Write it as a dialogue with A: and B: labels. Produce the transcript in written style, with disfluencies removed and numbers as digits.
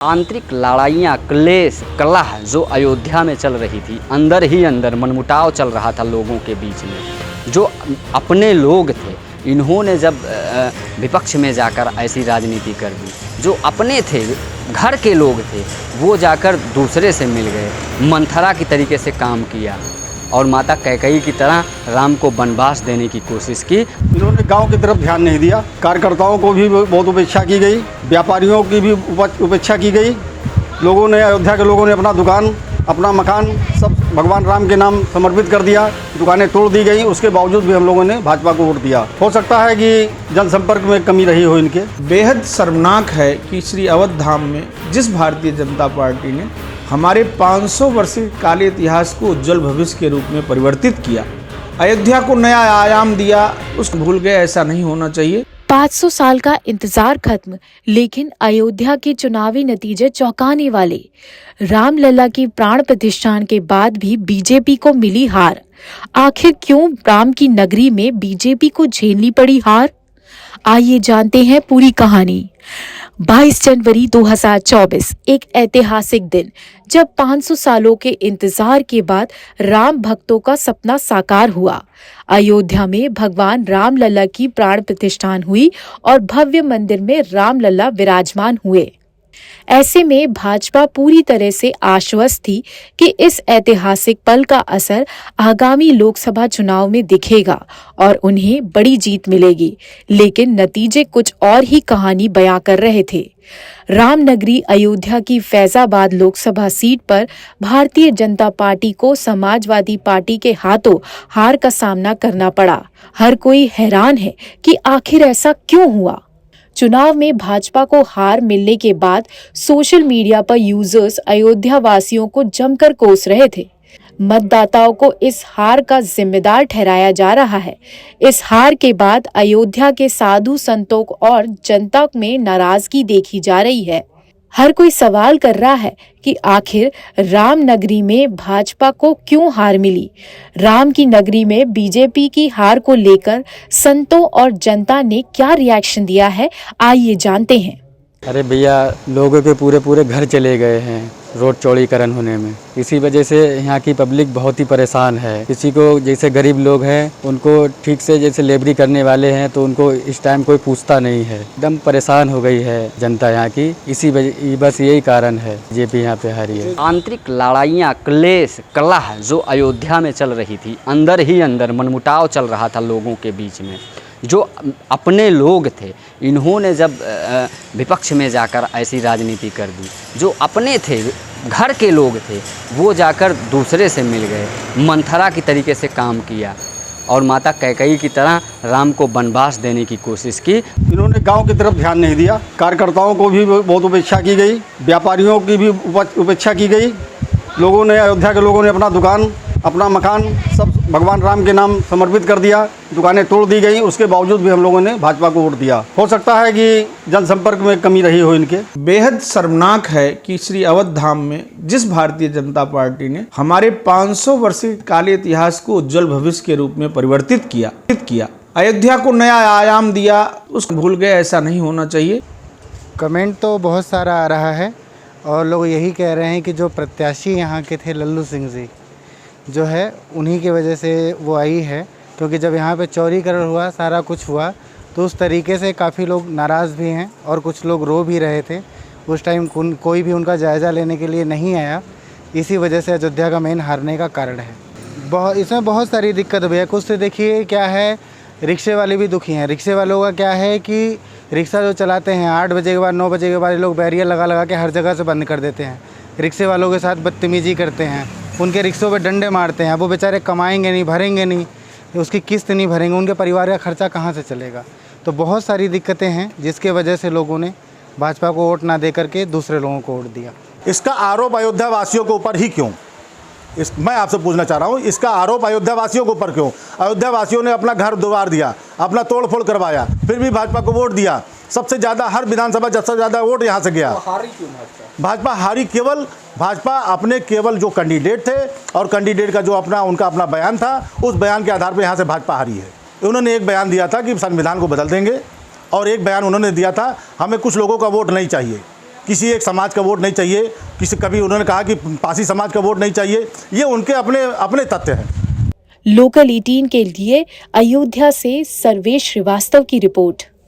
A: आंतरिक लड़ाइयाँ, क्लेश, कलह जो अयोध्या में चल रही थी, अंदर ही अंदर मनमुटाव चल रहा था लोगों के बीच में। जो अपने लोग थे, इन्होंने जब विपक्ष में जाकर ऐसी राजनीति कर दी। जो अपने थे, घर के लोग थे, वो जाकर दूसरे से मिल गए, मंथरा की तरीके से काम किया और माता कैकेयी की तरह राम को वनवास देने की कोशिश की।
B: इन्होंने गांव की तरफ ध्यान नहीं दिया। कार्यकर्ताओं को भी बहुत उपेक्षा की गई, व्यापारियों की भी उपेक्षा की गई। लोगों ने, अयोध्या के लोगों ने अपना दुकान, अपना मकान सब भगवान राम के नाम समर्पित कर दिया। दुकानें तोड़ दी गई, उसके बावजूद भी हम लोगों ने भाजपा को वोट दिया। हो सकता है कि जनसंपर्क में कमी रही हो इनके।
C: बेहद शर्मनाक है कि श्री अवध धाम में जिस भारतीय जनता पार्टी ने हमारे 500 वर्षीय काले इतिहास को उज्जवल भविष्य के रूप में परिवर्तित किया, अयोध्या को नया आयाम दिया, उसको भूल गए। ऐसा नहीं होना चाहिए।
D: 500 साल का इंतजार खत्म, लेकिन अयोध्या के चुनावी नतीजे चौंकाने वाले। रामलला की प्राण प्रतिष्ठा के बाद भी बीजेपी को मिली हार। आखिर क्यों राम की नगरी में बीजेपी को झेलनी पड़ी हार? आइए जानते हैं पूरी कहानी। 22 जनवरी 2024 एक ऐतिहासिक दिन, जब 500 सालों के इंतजार के बाद राम भक्तों का सपना साकार हुआ। अयोध्या में भगवान रामलला की प्राण प्रतिष्ठा हुई और भव्य मंदिर में रामलला विराजमान हुए। ऐसे में भाजपा पूरी तरह से आश्वस्त थी कि इस ऐतिहासिक पल का असर आगामी लोकसभा चुनाव में दिखेगा और उन्हें बड़ी जीत मिलेगी। लेकिन नतीजे कुछ और ही कहानी बयां कर रहे थे। रामनगरी अयोध्या की फैजाबाद लोकसभा सीट पर भारतीय जनता पार्टी को समाजवादी पार्टी के हाथों हार का सामना करना पड़ा। हर कोई हैरान है कि आखिर ऐसा क्यों हुआ। चुनाव में भाजपा को हार मिलने के बाद सोशल मीडिया पर यूजर्स अयोध्या वासियों को जमकर कोस रहे थे। मतदाताओं को इस हार का जिम्मेदार ठहराया जा रहा है। इस हार के बाद अयोध्या के साधु संतों और जनता में नाराजगी देखी जा रही है। हर कोई सवाल कर रहा है कि आखिर राम नगरी में भाजपा को क्यों हार मिली। राम की नगरी में बीजेपी की हार को लेकर संतों और जनता ने क्या रिएक्शन दिया है, आइए जानते हैं।
A: अरे भैया, लोगों के पूरे घर चले गए हैं रोड चौड़ीकरण होने में। इसी वजह से यहाँ की पब्लिक बहुत ही परेशान है। किसी को, जैसे गरीब लोग हैं, उनको ठीक से जैसे लेबरी करने वाले हैं तो उनको इस टाइम कोई पूछता नहीं है। एकदम परेशान हो गई है जनता यहाँ की। इसी वजह, बस यही कारण है बीजेपी यहाँ पे हारी है। आंतरिक लड़ाइयाँ, क्लेश, कलह जो अयोध्या में चल रही थी, अंदर ही अंदर मनमुटाव चल रहा था लोगों के बीच में। जो अपने लोग थे, इन्होंने जब विपक्ष में जाकर ऐसी राजनीति कर दी। जो अपने थे, घर के लोग थे, वो जाकर दूसरे से मिल गए, मंथरा की तरीके से काम किया और माता कैकेयी की तरह राम को वनवास देने की कोशिश की।
B: इन्होंने गांव की तरफ ध्यान नहीं दिया। कार्यकर्ताओं को भी बहुत उपेक्षा की गई, व्यापारियों की भी उपेक्षा की गई। लोगों ने, अयोध्या के लोगों ने अपना दुकान, अपना मकान सब भगवान राम के नाम समर्पित कर दिया। दुकानें तोड़ दी गई, उसके बावजूद भी हम लोगों ने भाजपा को वोट दिया। हो सकता है कि जनसंपर्क में कमी रही हो इनके।
C: बेहद शर्मनाक है कि श्री अवध धाम में जिस भारतीय जनता पार्टी ने हमारे 500 वर्षीय काले इतिहास को उज्जवल भविष्य के रूप में परिवर्तित किया, अयोध्या को नया आयाम दिया, उसको भूल गए। ऐसा नहीं होना चाहिए।
E: कमेंट तो बहुत सारा आ रहा है और लोग यही कह रहे हैं कि जो प्रत्याशी यहाँ के थे लल्लू सिंह जी, जो है उन्हीं की वजह से वो आई है। क्योंकि जब यहाँ पे चौड़ीकरण हुआ, सारा कुछ हुआ, तो उस तरीके से काफ़ी लोग नाराज़ भी हैं और कुछ लोग रो भी रहे थे। उस टाइम कोई भी उनका जायज़ा लेने के लिए नहीं आया। इसी वजह से अयोध्या का मेन हारने का कारण है। इसमें बहुत सारी दिक्कत भी है। कुछ से देखिए क्या है, रिक्शे वाले भी दुखी हैं। रिक्शे वालों का क्या है कि रिक्शा जो चलाते हैं 8 बजे के बाद, 9 बजे के बाद लोग बैरियर लगा के हर जगह से बंद कर देते हैं। रिक्शे वालों के साथ बदतमीजी करते हैं, उनके रिक्शों पे डंडे मारते हैं। वो बेचारे कमाएंगे नहीं, भरेंगे नहीं, उसकी किस्त नहीं भरेंगे, उनके परिवार का खर्चा कहाँ से चलेगा। तो बहुत सारी दिक्कतें हैं जिसके वजह से लोगों ने भाजपा को वोट ना दे करके दूसरे लोगों को वोट दिया।
F: इसका आरोप अयोध्या वासियों के ऊपर ही क्यों? मैं आपसे पूछना चाह रहा हूँ, इसका आरोप अयोध्या वासियों के ऊपर क्यों? अयोध्या वासियों ने अपना घर द्वार दिया, अपना तोड़ फोड़ करवाया, फिर भी भाजपा को वोट दिया। सबसे ज़्यादा, हर विधानसभा सबसे ज़्यादा वोट यहाँ से गया।
C: हारी क्यों
F: भाजपा हारी? केवल भाजपा अपने केवल जो कैंडिडेट थे और कैंडिडेट का जो उनका अपना बयान था, उस बयान के आधार पर यहाँ से भाजपा हारी है। उन्होंने एक बयान दिया था कि संविधान को बदल देंगे और एक बयान उन्होंने दिया था हमें कुछ लोगों का वोट नहीं चाहिए। किसी एक समाज का वोट नहीं चाहिए, कभी उन्होंने कहा कि पासी समाज का वोट नहीं चाहिए। ये उनके अपने अपने तथ्य हैं।
D: लोकल 18 के लिए अयोध्या से सर्वेश श्रीवास्तव की रिपोर्ट।